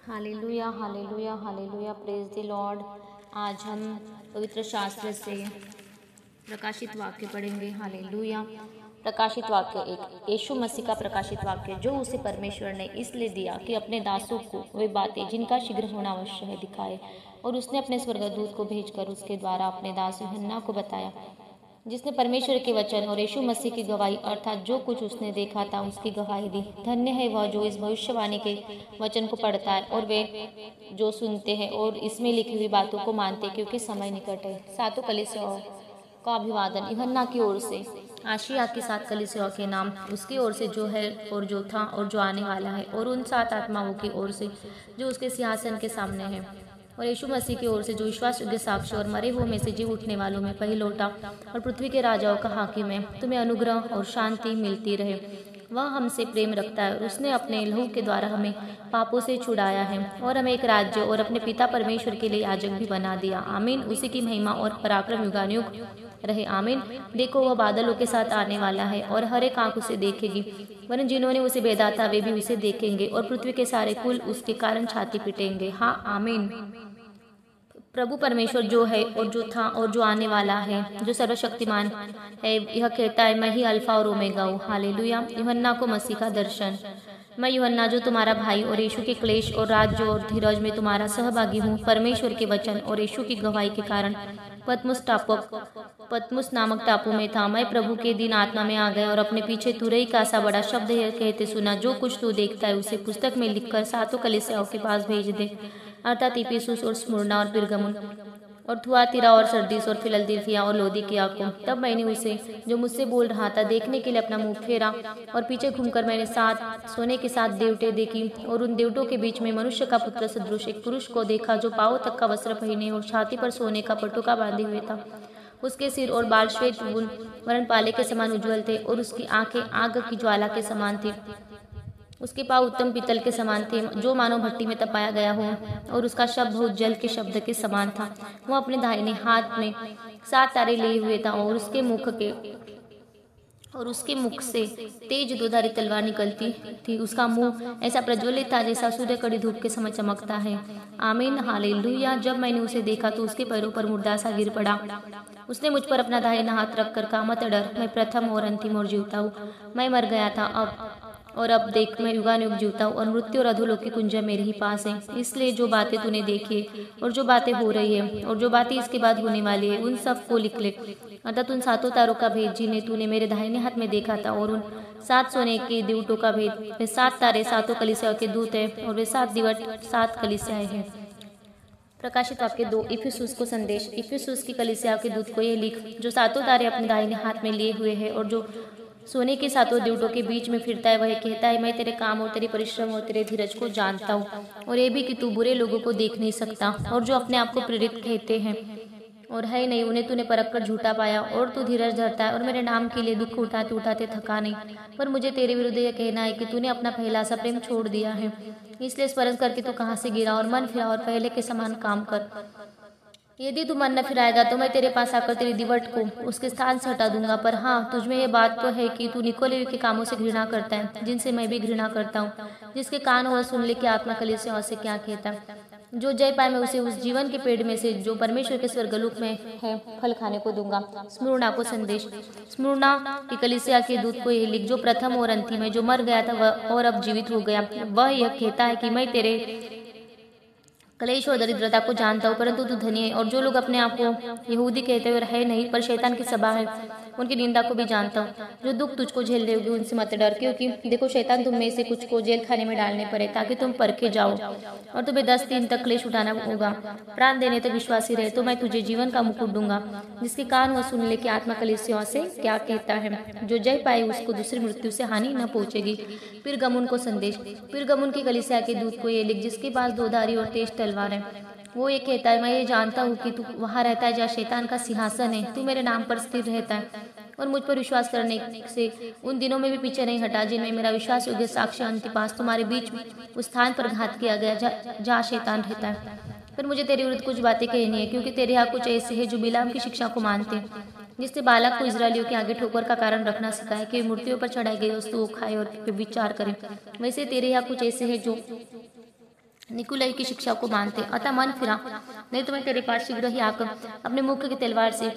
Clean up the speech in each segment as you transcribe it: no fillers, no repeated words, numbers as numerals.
Hallelujah hallelujah hallelujah, praise the Lord. आज हम पवित्र शास्त्र से प्रकाशित वाक्य पढ़ेंगे। हालेलुया। प्रकाशित वाक्य एक, यीशु मसीह का प्रकाशित वाक्य, जो उसे परमेश्वर ने इसलिए दिया कि अपने दासों को वे बातें जिनका शीघ्र होना आवश्यक है दिखाए। और उसने अपने स्वर्गदूत को भेजकर उसके द्वारा अपने दास यूहन्ना को बताया, जिसने परमेश्वर के वचन और यीशु मसीह की गवाही अर्थात जो कुछ उसने देखा था उसकी गवाही दी। धन्य है वह जो इस भविष्यवाणी के वचन को पढ़ता है और वे जो सुनते हैं और इसमें लिखी हुई बातों को मानते हैं, क्योंकि समय निकट है। सातों कलीसियाओं का अभिवादन यूहन्ना की ओर से। आशिया की 7 कलीसियाओं के नाम उसकी ओर से, जो है और जो था और जो आने वाला है, और उन 7 आत्माओं की ओर से जो उसके सिंहासन के सामने है, और यीशु मसीह की ओर से जो विश्वास योग्य साक्ष्य और मरे हुए में से जी उठने वालों में पहिलौठा और पृथ्वी के राजाओं का हाकिम है। तुम्हें अनुग्रह और शांति मिलती रहे। वह हमसे प्रेम रखता है और उसने अपने लहू के द्वारा हमें पापों से छुड़ाया है और हमें एक राज्य और अपने पिता परमेश्वर के लिए याजक भी बना दिया। आमीन। उसी की महिमा और पराक्रम युगानुयुग रहे। आमीन। देखो, वह बादलों के साथ आने वाला है और हर एक आंख उसे देखेगी, वरन जिन्होंने उसे भेदा था वे भी उसे देखेंगे, और पृथ्वी के सारे कुल उसके कारण छाती पीटेंगे। हाँ, आमीन। प्रभु परमेश्वर जो है और जो था और जो आने वाला है, जो सर्वशक्तिमान है, यह कहता है, मैं ही अल्फा और ओमेगा हूँ। हालेलुया। यूहन्ना को मसीह का दर्शन। मैं यूहन्ना, जो तुम्हारा भाई और यीशु के क्लेश और राज्य और धीरज में तुम्हारा सहभागी हूँ, परमेश्वर के वचन और यीशु की गवाही के कारण पतमुस नामक टापू में था। मैं प्रभु के दिन आत्मा में आ गया और अपने पीछे तुरई का सा बड़ा शब्द कहते सुना, जो कुछ तू देखता है उसे पुस्तक में लिखकर 7 कलीसियाओं के पास भेज दे, अर्थात इफिसुस और स्मुरना और पिरगमुन और थुआतीरा और सरदीस और फिलदेल्फिया और लौदीकिया को। तब मैंने उसे जो मुझसे बोल रहा था देखने के लिए अपना मुंह फेरा, और पीछे घूमकर मैंने 7 सोने के 7 देवटे देखी, और उन देवटों के बीच में मनुष्य का पुत्र सदृश एक पुरुष को देखा, जो पाँव तक का वस्त्र पहने और छाती पर सोने का पटुका बांधे हुए था। उसके सिर और बाल श्वेत वर्ण पाले के समान उज्ज्वल थे, और उसकी आंखें आग की ज्वाला के समान थी। उसके पाँव उत्तम पीतल के समान थे, जो मानो भट्टी में तपाया गया हो, और उसका शब्द बहुत जल के शब्द के समान था। वह अपने दाहिने हाथ में 7 तारे लिए हुए था, और उसके मुख से तेज दोधारी तलवार निकलती थी। उसका मुंह ऐसा प्रज्वलित था जैसा सूर्य कड़ी धूप के समय चमकता है। आमीन। हालेलुया। जब मैंने उसे देखा तो उसके पैरों पर मुर्दा सा गिर पड़ा। उसने मुझ पर अपना दाहिना हाथ रखकर कहा, मत डर, मैं प्रथम और अंतिम और जीवता हूँ। मैं मर गया था अब देख, मैं युगानुयुग जीवता हूँ, और मृत्यु और अधोलोक की कुंजियां मेरे ही पास है। इसलिए जो बातें तूने देखी और जो बातें हो रही है और जो बातें इसके बाद होने वाली है, उन सब को लिख ले, अर्थात उन 7 तारों का भेद जिन्हें तूने मेरे दाहिने हाथ में देखा था, और उन 7 सोने के दिवटों का भेद। वे 7 तारे 7 कलीसियाओं के दूत है, और वे 7 दिवट 7 कलीसियाएं हैं। प्रकाशित वाक्य 2, इफिसुस को संदेश। इफिसुस की कलीसियाओं के दूत को यह लिख, जो 7 तारे अपने दाहिने हाथ में लिए हुए है और जो सोने के 7 दिवटों के बीच में फिरता है, वह कहता है, मैं तेरे काम और तेरे परिश्रम और तेरे धीरज को जानता हूँ, और ये भी कि तू बुरे लोगों को देख नहीं सकता, और जो अपने आप को प्रेरित कहते हैं और है नहीं, उन्हें तूने परख कर झूठा पाया, और तू धीरज धरता है और मेरे नाम के लिए दुख उठाते उठाते थका नहीं। पर मुझे तेरे विरुद्ध यह कहना है कि तूने अपना पहला सा प्रेम छोड़ दिया है। इसलिए स्मरण करके तू कहाँ से गिरा, और मन फिरा और पहले के समान काम कर। यदि तू मन न फिराएगा तो मैं तेरे पास आकर तेरी दिवट को उसके स्थान से हटा दूंगा। पर हाँ, तुझमें यह बात तो है कि तू निकोले के कामों से घृणा करता है, जिनसे मैं भी घृणा करता हूँ। जिसके कान हो सुन ले कि आत्मा कलीसियाओं से क्या कहता है। जो जय पाए मैं उसे उस जीवन के पेड़ में से जो परमेश्वर के स्वर्गलोक में है फल खाने को दूंगा। स्मुरना को संदेश। स्मुरना की कलीसिया के दूत को यह लिख, जो प्रथम और अंतिम है, जो मर गया था वह और अब जीवित हो गया। वह यह कहता है कि मैं तेरे क्लेश और दरिद्रता को जानता हूँ, परंतु तू धनी है, और जो लोग अपने आप को यहूदी कहते हुए है नहीं पर शैतान की सभा है, उनकी निंदा को भी जानता हूँ। जो दुख तुझको झेल रहे होगी उनसे मत डर, क्योंकि देखो, शैतान तुम में से कुछ को जेल खाने में डालने पड़े, ताकि तुम परखे जाओ, और तुम्हें 10 दिन तक क्लेश उठाना होगा। प्राण देने तक विश्वासी रहे तो मैं तुझे जीवन का मुकुट दूंगा। जिसके कान हो सुन ले कि आत्मा कलीसियाओं से क्या कहता है। जो जय पाए उसको दूसरी मृत्यु से हानि न पहुंचेगी। पिरगमुन को संदेश। पिरगमुन की कलीसिया के दूत को ये लिख, जिसके पास 2 धारी और तेज तलवार है। वो ये कहता है, मैं ये जानता हूँ कि तू वहाँ रहता है जहाँ शैतान का सिंहासन है। तू मेरे नाम पर स्थिर रहता है और मुझ पर विश्वास करने से उन दिनों में भी पीछे नहीं हटा, जिनमें मेरा विश्वास योग्य साक्ष्य अंतिपास तुम्हारे बीच उस स्थान पर घात किया गया जहाँ शैतान रहता है। पर मुझे तेरे विरुद्ध कुछ बातें कहनी है, क्योंकि तेरे यहाँ कुछ ऐसे है जो बिलाम की शिक्षा को मानते हैं, जिससे बालक को इजरायलियों के आगे ठोकर का कारण रखना सिखाए कि मूर्तियों पर चढ़ाई गई वस्तुओं खाए और विचार करें। वैसे तेरे यहाँ कुछ ऐसे है जो निकुलई की शिक्षा को मानते, अतः मन फिरा, नहीं तो मैं तेरे पास शीघ्र ही आकर अपने मुख की तलवार से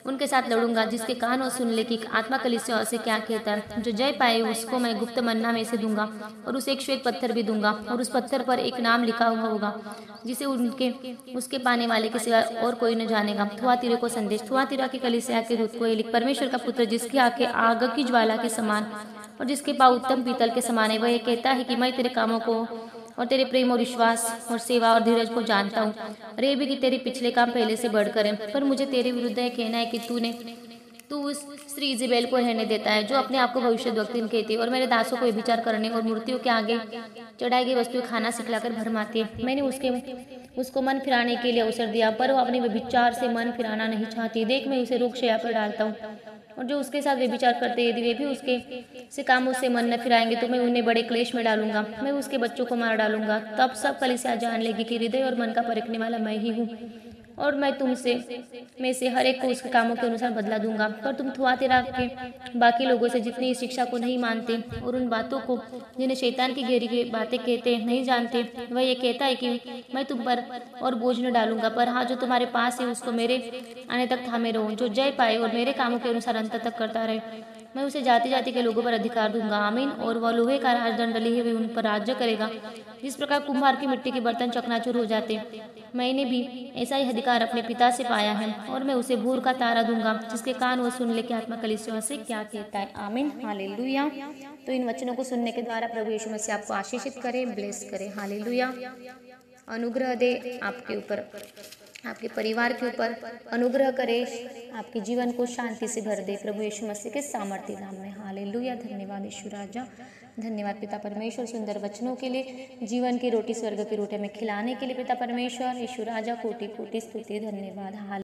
उनके साथ लड़ूंगा। जिसके कान और सुन ले कि आत्मा कलीसिया से क्या कहता है। जो जय पाए उसको मैं गुप्त मन्ना में से दूंगा और उसे एक श्वेत पत्थर भी दूंगा, और उस पत्थर पर एक नाम लिखा हुआ होगा जिसे उसके पाने वाले के सिवा और कोई न जानेगा। थुआतीरा को संदेश, थुआतीरा की कलीसिया के दूत को ये लिख, परमेश्वर का पुत्र जिसकी आंखें आग की ज्वाला के समान और जिसके पाँव उत्तम पीतल के समान है, वह ये कहता है कि मैं तेरे कामों को और तेरे प्रेम और विश्वास और सेवा और धीरज को जानता हूँ, और ये भी कि तेरे पिछले काम पहले से बढ़कर है। पर मुझे तेरे विरुद्ध यह कहना है कि तू उस स्त्री इजेबेल को रहने देता है, जो अपने आप को भविष्यद्वक्ता कहती है और मेरे दासों को व्यभिचार करने और मूर्तियों के आगे चढ़ाई गई वस्तुएं खाना सिखलाकर भरमाती है। मैंने उसको मन फिराने के लिए अवसर दिया, पर वो अपने व्यभिचार से मन फिराना नहीं चाहती। देख, मैं उसे रोकशया पर डालता हूँ, और जो उसके साथ व्यभिचार करते यदि वे भी उसके से कामों से मन न फिराएंगे तो मैं उन्हें बड़े क्लेश में डालूंगा। मैं उसके बच्चों को मार डालूंगा। तब सब कलीसिया जान लेगी कि हृदय और मन का परखने वाला मैं ही हूँ, और मैं तुमसे में से हर एक को उसके कामों के अनुसार बदला दूंगा। पर तुम थुआतीरा के बाकी लोगों से जितनी इस शिक्षा को नहीं मानते और उन बातों को जिन्हें शैतान की गहरी बातें कहते नहीं जानते, वह ये कहता है कि मैं तुम पर और बोझ न डालूंगा। पर हाँ, जो तुम्हारे पास है उसको मेरे आने तक थामे रहो। जो जय पाए और मेरे कामों के अनुसार अंत तक करता रहे, मैं उसे जाति जाति के लोगों पर अधिकार दूंगा। आमीन। और वह लोहे का राजदंड लिए हुए उन पर राज्य करेगा, जिस प्रकार कुम्हार की मिट्टी के बर्तन चकनाचूर हो जाते। मैंने भी ऐसा ही अधिकार अपने पिता से पाया है, और मैं उसे भूर का तारा दूंगा। जिसके कान वो सुन ले कि आत्मा कलीसिया से क्या कहता है। आमीन, हालेलुया। तो इन वचनों को सुनने के द्वारा प्रभु यीशु मसीह आपको आशीषित करे, ब्लेस करे। हालेलुया। अनुग्रह दे आपके ऊपर, आपके परिवार के ऊपर अनुग्रह करे, आपके जीवन को शांति से भर दे प्रभु यीशु मसीह के सामर्थ्य नाम में। हालेलुया। धन्यवाद यीशु राजा, धन्यवाद पिता परमेश्वर सुंदर वचनों के लिए, जीवन की रोटी स्वर्ग की रोटी में खिलाने के लिए पिता परमेश्वर। यीशु राजा कोटि कोटि स्तुति, धन्यवाद।